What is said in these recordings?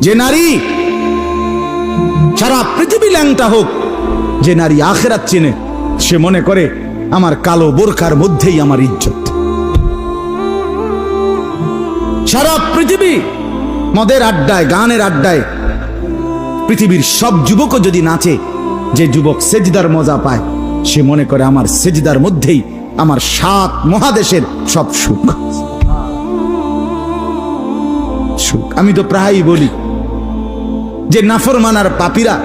যে নারী সারা পৃথিবী ল্যাংটা হোক, যে নারী আখিরাত চেনে, সে মনে করে আমার কালো বোরকার মধ্যেই আমার ইজ্জত। সারা পৃথিবী মদের আড্ডায়, গানের আড্ডায় পৃথিবীর সব যুবকও যদি নাচে, যে যুবক সেজদার মজা পায়, সে মনে করে আমার সেজদার মধ্যেই আমার 7 মহাদেশের সব সুখ। আমি তো প্রায়ই বলি যে নাফরমানার পাপীরা,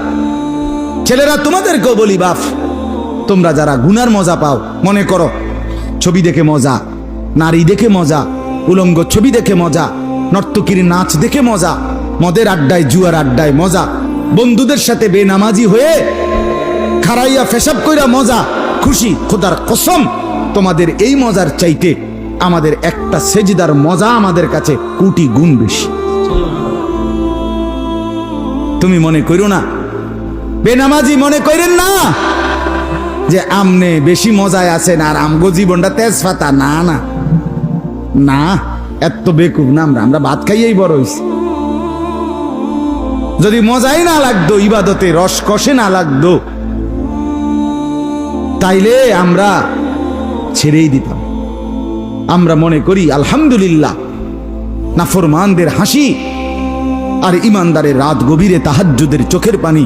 ছেলেরা তোমাদেরকেও বলি, বাপ তোমরা যারা গুনার মজা পাও, মনে করো ছবি দেখে মজা, নারী দেখে মজা, উলঙ্গ ছবি দেখে মজা, নর্তকীর নাচ দেখে মজা, মদের আড্ডায় জুয়ার আড্ডায় মজা, বন্ধুদের সাথে বেনামাজি হয়ে খারাইয়া ফেসাব কইরা মজা, খুশি। খোদার কসম, তোমাদের এই মজার চাইতে আমাদের একটা সেজদার মজা আমাদের কাছে কোটি গুণ বেশি। তুমি মনে করো না, বেনামাজি মনে করেন না যে আমনে বেশি মজায় আছেন আর আমগো জীবনটা তেজপাতা। না না না, এত বেকুব না আমরা ভাত খাইয়েই বড় হইছি। যদি মজাই না লাগতো, ইবাদতে রস কষে না লাগতো, তাইলে আমরা ছেড়েই দিতাম। আমরা মনে করি আলহামদুলিল্লাহ, নাফরমানদের হাসি আর ইমানদারের রাত গভীরে তাহাজ্জুদের চোখের পানি,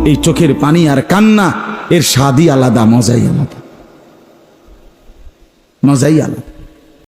এই চোখের পানি আর কান্না, এর স্বাদই আলাদা, মজাই আলাদা, মজাই আলাদা।